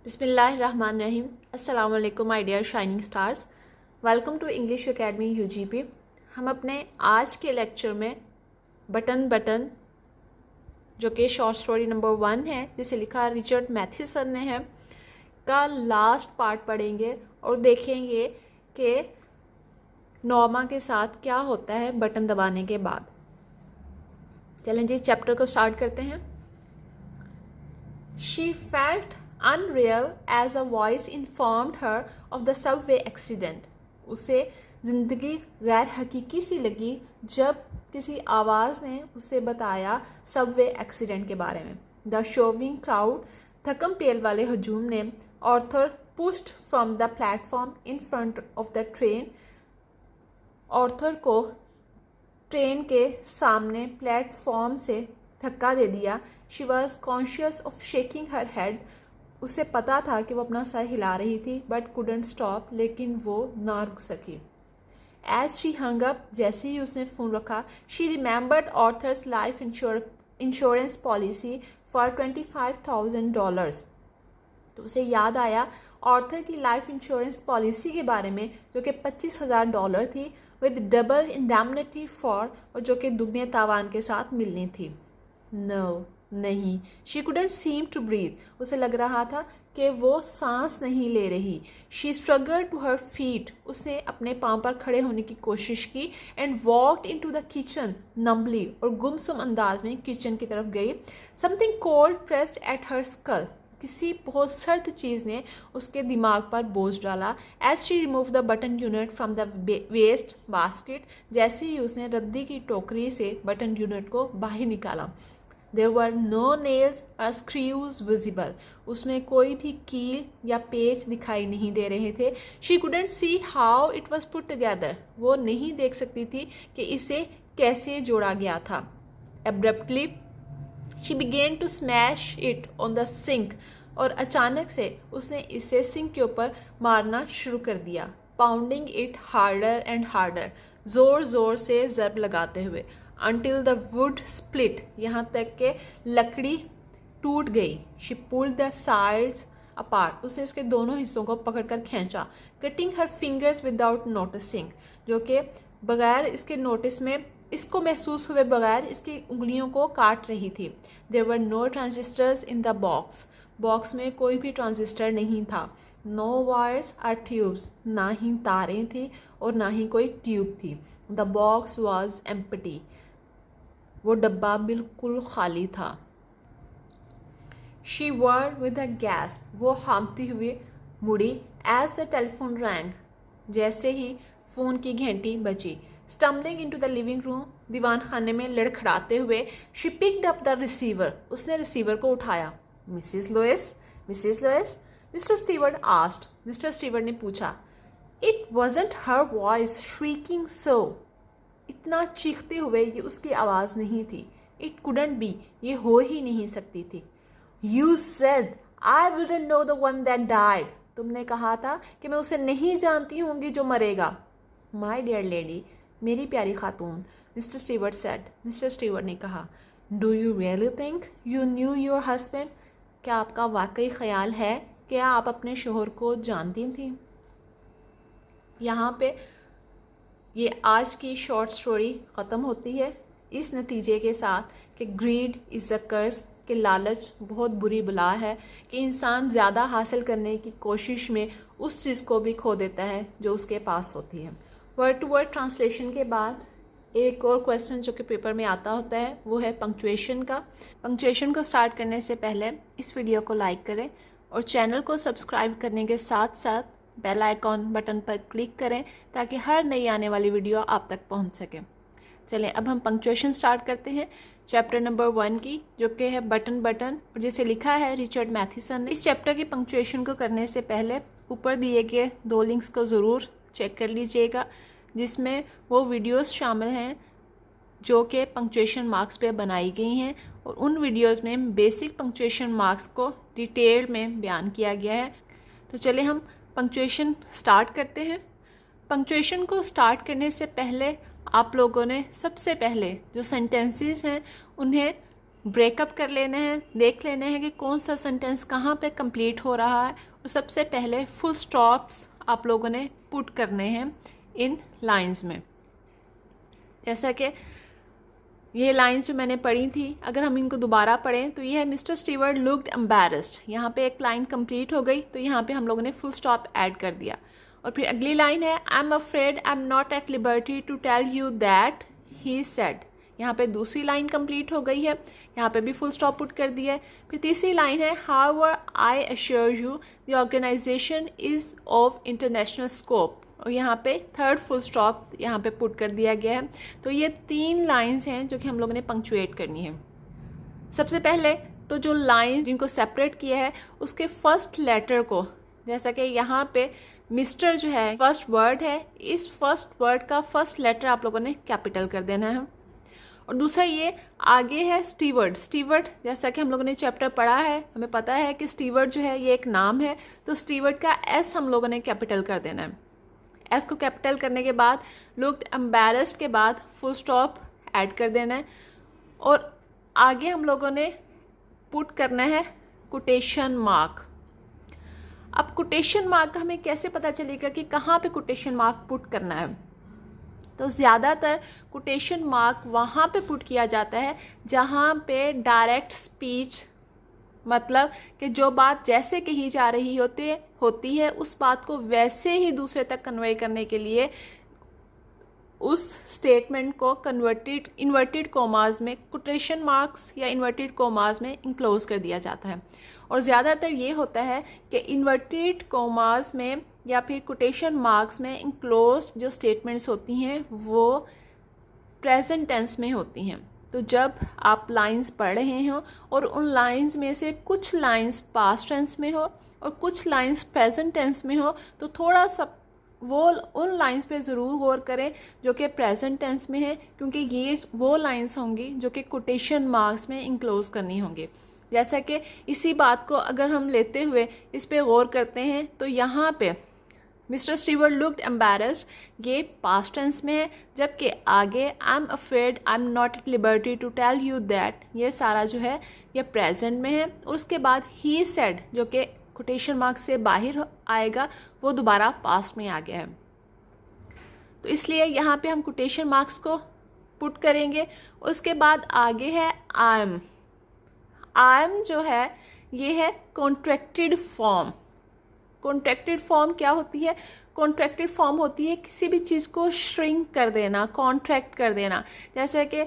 बिस्मिल्लाहिर्रहमानिर्रहीम। अस्सलाम वालेकुम my dear shining stars. Welcome to English academy UGP. हम अपने आज के लेक्चर में बटन बटन जो कि शॉर्ट स्टोरी नंबर 1 है, जिसे लिखा रिचर्ड मैथिसन ने है, का लास्ट पार्ट पढ़ेंगे और देखेंगे कि नॉर्मा के साथ क्या होता है बटन दबाने के बाद। चलें जी, चैप्टर को स्टार्ट करते हैं। She felt unreal as a voice informed her of the subway accident. उसे ज़िंदगी गैर हकीकी सी लगी जब किसी आवाज़ ने उसे बताया सबवे एक्सीडेंट के बारे में। द शोविंग क्राउड, थकम पेल वाले हजूम ने Arthur pushed from the platform in front of the train. Arthur को ट्रेन के सामने प्लेटफॉर्म से धक्का दे दिया। She was conscious of shaking her head. उसे पता था कि वो अपना सर हिला रही थी, बट कुडंट स्टॉप, लेकिन वो ना रुक सकी। एज शी हंग अप, जैसे ही उसने फ़ोन रखा, she remembered Arthur's life insurance policy for $25,000। तो उसे याद आया ऑर्थर की लाइफ इंश्योरेंस पॉलिसी के बारे में, जो कि $25,000 थी, विद डबल इंडेमनिटी फॉर, और जो कि दुगने तावान के साथ मिलनी थी। नो, नहीं, she couldn't seem to breathe. उसे लग रहा था कि वो सांस नहीं ले रही। She struggle to her feet. उसने अपने पाँव पर खड़े होने की कोशिश की and walked in to the kitchen numbly, और गुमसुम अंदाज में किचन की तरफ गई। Something cold pressed at her skull. किसी बहुत सर्द चीज़ ने उसके दिमाग पर बोझ डाला। As she remove the button unit from the waste basket, जैसे ही उसने रद्दी की टोकरी से बटन यूनिट को बाहर निकाला। There were no nails or screws visible. उसमें कोई भी कील या पेच दिखाई नहीं दे रहे थे। She couldn't see how it was put together. वो नहीं देख सकती थी कि इसे कैसे जोड़ा गया था। Abruptly, she began to smash it on the sink. और अचानक से उसने इसे सिंक के ऊपर मारना शुरू कर दिया। Pounding it harder and harder. जोर जोर से ज़रब लगाते हुए। Until the wood split, यहाँ तक के लकड़ी टूट गई। She pulled the sides apart. उसने इसके दोनों हिस्सों को पकड़कर खींचा। Cutting her fingers without noticing, जो कि बगैर इसके नोटिस में, इसको महसूस हुए बगैर इसकी उंगलियों को काट रही थी। There were no transistors in the box. Box में कोई भी ट्रांजिस्टर नहीं था। No wires or tubes. ना ही तारें थी और ना ही कोई ट्यूब थी। The box was empty. वो डब्बा बिल्कुल खाली था। She whirled with a gasp. वो हांफती हुई मुड़ी। As the telephone rang, जैसे ही फ़ोन की घंटी बजी। Stumbling into the living room, दीवान खाने में लड़खड़ाते हुए, she picked up the receiver. उसने रिसीवर को उठाया। Mrs. Lewis, Mrs. Lewis, Mr. Stewart asked. Mr. Stewart ने पूछा। It wasn't her voice shrieking so. इतना चीखते हुए ये उसकी आवाज़ नहीं थी। इट कुडंट बी, ये हो ही नहीं सकती थी। You said I wouldn't know the one that died. तुमने कहा था कि मैं उसे नहीं जानती होंगी जो मरेगा। माई डियर लेडी, मेरी प्यारी खातून, mister Stewart said. Mister Stewart ने कहा, do you really think you new your husband? क्या आपका वाकई ख्याल है कि आप अपने शोहर को जानती थी? यहाँ पे ये आज की शॉर्ट स्टोरी ख़त्म होती है इस नतीजे के साथ कि ग्रीड इज़ अ कर्स, कि लालच बहुत बुरी बला है, कि इंसान ज़्यादा हासिल करने की कोशिश में उस चीज़ को भी खो देता है जो उसके पास होती है। वर्ड टू वर्ड ट्रांसलेशन के बाद एक और क्वेश्चन जो कि पेपर में आता होता है वो है पंक्चुएशन का। पंक्चुएशन को स्टार्ट करने से पहले इस वीडियो को लाइक करें और चैनल को सब्सक्राइब करने के साथ साथ बेल आइकॉन बटन पर क्लिक करें ताकि हर नई आने वाली वीडियो आप तक पहुंच सके। चलें अब हम पंक्चुएशन स्टार्ट करते हैं चैप्टर नंबर 1 की, जो कि है बटन बटन, और जिसे लिखा है रिचर्ड मैथिसन ने। इस चैप्टर की पंक्चुएशन को करने से पहले ऊपर दिए गए 2 लिंक्स को ज़रूर चेक कर लीजिएगा, जिसमें वो वीडियोस शामिल हैं जो कि पंक्चुएशन मार्क्स पे बनाई गई हैं, और उन वीडियोस में बेसिक पंक्चुएशन मार्क्स को डिटेल में बयान किया गया है। तो चले हम पंक्चुएशन स्टार्ट करते हैं। पंक्चुएशन को स्टार्ट करने से पहले आप लोगों ने सबसे पहले जो सेंटेंसेस हैं उन्हें ब्रेकअप कर लेने हैं, देख लेने हैं कि कौन सा सेंटेंस कहाँ पे कंप्लीट हो रहा है, और सबसे पहले फुल स्टॉप्स आप लोगों ने पुट करने हैं इन लाइंस में। जैसा कि ये लाइंस जो मैंने पढ़ी थी, अगर हम इनको दोबारा पढ़ें तो ये है मिस्टर स्टीवर्ट लुक्ड एम्बैरेस्ड। यहाँ पे एक लाइन कंप्लीट हो गई तो यहाँ पे हम लोगों ने फुल स्टॉप ऐड कर दिया। और फिर अगली लाइन है I am afraid I am not at liberty to tell you that he said. यहाँ पे दूसरी लाइन कंप्लीट हो गई है, यहाँ पे भी फुल स्टॉप पुट कर दिया है। फिर तीसरी लाइन है however I assure you the organisation is of international scope, और यहाँ पे थर्ड फुल स्टॉप यहाँ पे पुट कर दिया गया है। तो ये 3 लाइंस हैं जो कि हम लोगों ने पंक्चुएट करनी है। सबसे पहले तो जो लाइंस जिनको सेपरेट किया है उसके फर्स्ट लेटर को, जैसा कि यहाँ पे मिस्टर जो है फर्स्ट वर्ड है, इस फर्स्ट वर्ड का फर्स्ट लेटर आप लोगों ने कैपिटल कर देना है। और दूसरा ये आगे है स्टीवर्ट। स्टीवर्ट जैसा कि हम लोगों ने चैप्टर पढ़ा है, हमें पता है कि स्टीवर्ट जो है ये एक नाम है, तो स्टीवर्ट का एस हम लोगों ने कैपिटल कर देना है। एस को कैपिटल करने के बाद लुक्ड एम्बैरेस्ड के बाद फुल स्टॉप ऐड कर देना है। और आगे हम लोगों ने पुट करना है कोटेशन मार्क। अब कोटेशन मार्क का हमें कैसे पता चलेगा कि कहाँ पे कोटेशन मार्क पुट करना है? तो ज़्यादातर कोटेशन मार्क वहाँ पे पुट किया जाता है जहाँ पे डायरेक्ट स्पीच, मतलब कि जो बात जैसे कही जा रही होती है उस बात को वैसे ही दूसरे तक कन्वे करने के लिए उस स्टेटमेंट को इन्वर्टेड कोमास में कोटेशन मार्क्स या इन्वर्टेड कोमास में इंक्लोज कर दिया जाता है। और ज़्यादातर ये होता है कि इन्वर्टेड कोमास में या फिर कोटेशन मार्क्स में इंक्लोज जो स्टेटमेंट्स होती हैं वो प्रेजेंट टेंस में होती हैं। तो जब आप लाइंस पढ़ रहे हो और उन लाइंस में से कुछ लाइंस पास्ट टेंस में हो और कुछ लाइंस प्रेजेंट टेंस में हो, तो थोड़ा सा वो उन लाइंस पे ज़रूर गौर करें जो कि प्रेजेंट टेंस में है, क्योंकि ये वो लाइंस होंगी जो कि कोटेशन मार्क्स में इंक्लोज करनी होंगी। जैसा कि इसी बात को अगर हम लेते हुए इस पे गौर करते हैं तो यहाँ पे मिस्टर स्टीवर्ट लुक्ड एम्बैरेस्ड ये पास्ट टेंस में है, जबकि आगे I am afraid I am not at liberty to tell you that ये सारा जो है ये प्रेजेंट में है। और उसके बाद ही सेड जो कि कोटेशन मार्क से बाहर आएगा वो दोबारा पास्ट में आ गया है। तो इसलिए यहाँ पे हम कोटेशन मार्क्स को पुट करेंगे। उसके बाद आगे है आई एम। आई एम जो है ये है कॉन्ट्रैक्टेड फॉर्म। कॉन्ट्रैक्टेड फॉर्म क्या होती है? कॉन्ट्रैक्टेड फॉर्म होती है किसी भी चीज़ को श्रिंक कर देना, कॉन्ट्रैक्ट कर देना। जैसे कि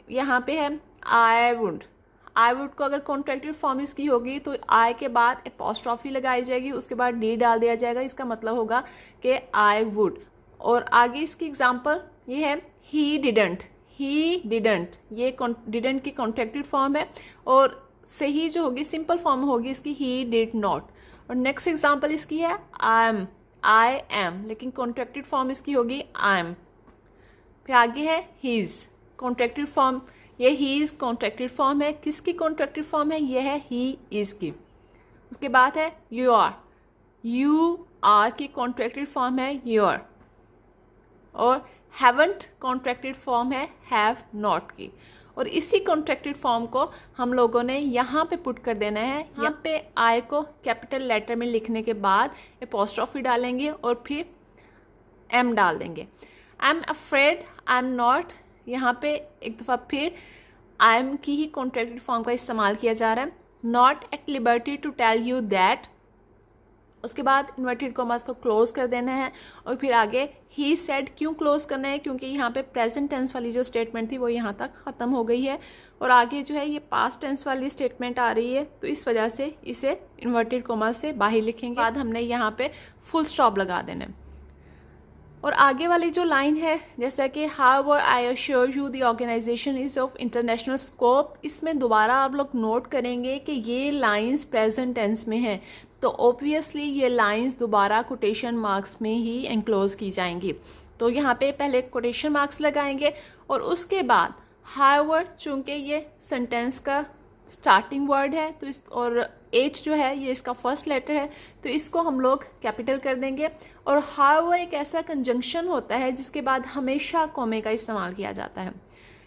यहाँ पे है आई वुड। आई वुड को अगर कॉन्ट्रैक्टेड फॉर्म इसकी होगी तो आई के बाद एपोस्ट्रॉफी लगाई जाएगी, उसके बाद डी डाल दिया जाएगा, इसका मतलब होगा कि आई वुड। और आगे इसकी एग्जांपल ये है ही डिडंट। ही डिडंट ये डिडंट की कॉन्ट्रैक्टेड फॉर्म है, और सही जो होगी सिंपल फॉर्म होगी इसकी ही डिड नॉट। और नेक्स्ट एग्जांपल इसकी है आई एम, लेकिन कॉन्ट्रैक्टेड फॉर्म इसकी होगी आई एम। फिर आगे है हीज। कॉन्ट्रैक्टेड फॉर्म ये हीज कॉन्ट्रैक्टेड फॉर्म है। किसकी कॉन्ट्रैक्टेड फॉर्म है? ये है ही इज की। उसके बाद है यू आर। यू आर की कॉन्ट्रैक्टेड फॉर्म है योर। और हैवंट कॉन्ट्रैक्टेड फॉर्म है हैव नॉट की। और इसी कॉन्ट्रैक्टेड फॉर्म को हम लोगों ने यहाँ पे पुट कर देना है। यहाँ पे आई को कैपिटल लेटर में लिखने के बाद एपोस्ट्रॉफी डालेंगे और फिर एम डाल देंगे। आई am afraid I am not, यहाँ पे एक दफ़ा फिर आई एम की ही कॉन्ट्रैक्टेड फॉर्म का इस्तेमाल किया जा रहा है। Not at liberty to tell you that, उसके बाद इन्वर्टेड कॉमास को क्लोज कर देना है। और फिर आगे ही सेड क्यों क्लोज करना है? क्योंकि यहाँ पे प्रेजेंट टेंस वाली जो स्टेटमेंट थी वो यहाँ तक ख़त्म हो गई है और आगे जो है ये पास्ट टेंस वाली स्टेटमेंट आ रही है, तो इस वजह से इसे इन्वर्टेड कॉमास से बाहर लिखेंगे। बाद हमने यहाँ पे फुल स्टॉप लगा देना है। और आगे वाली जो लाइन है जैसा कि however I assure you the organisation is of international scope, इसमें दोबारा आप लोग नोट करेंगे कि ये लाइंस प्रेजेंट टेंस में है, तो ऑब्वियसली ये लाइंस दोबारा कोटेशन मार्क्स में ही एनक्लोज की जाएंगी। तो यहाँ पे पहले कोटेशन मार्क्स लगाएंगे और उसके बाद हाउएवर, चूँकि ये सेंटेंस का स्टार्टिंग वर्ड है तो इस और एच जो है ये इसका फर्स्ट लेटर है, तो इसको हम लोग कैपिटल कर देंगे। और हाउएवर एक ऐसा कंजंक्शन होता है जिसके बाद हमेशा कॉमे का इस्तेमाल किया जाता है।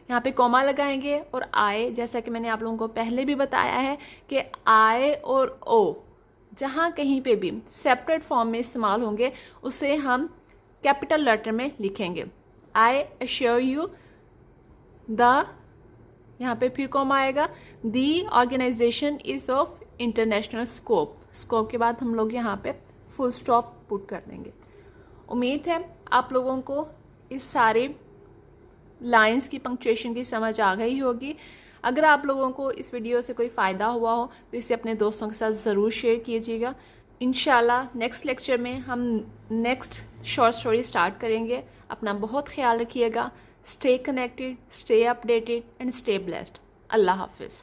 यहाँ पे कॉमा लगाएंगे और आए, जैसा कि मैंने आप लोगों को पहले भी बताया है कि आए और ओ जहाँ कहीं पे भी सेपरेट फॉर्म में इस्तेमाल होंगे उसे हम कैपिटल लेटर में लिखेंगे। आई अश्योर यू द, यहाँ पे फिर कॉमा आएगा, the organisation is of international scope. Scope के बाद हम लोग यहाँ पे फुल स्टॉप पुट कर देंगे। उम्मीद है आप लोगों को इस सारे लाइंस की पंक्चुएशन की समझ आ गई होगी। अगर आप लोगों को इस वीडियो से कोई फ़ायदा हुआ हो तो इसे अपने दोस्तों के साथ ज़रूर शेयर कीजिएगा। इंशाल्लाह नेक्स्ट लेक्चर में हम नेक्स्ट शॉर्ट स्टोरी स्टार्ट करेंगे। अपना बहुत ख्याल रखिएगा। Stay connected, stay updated and stay blessed. अल्लाह हाफिज़।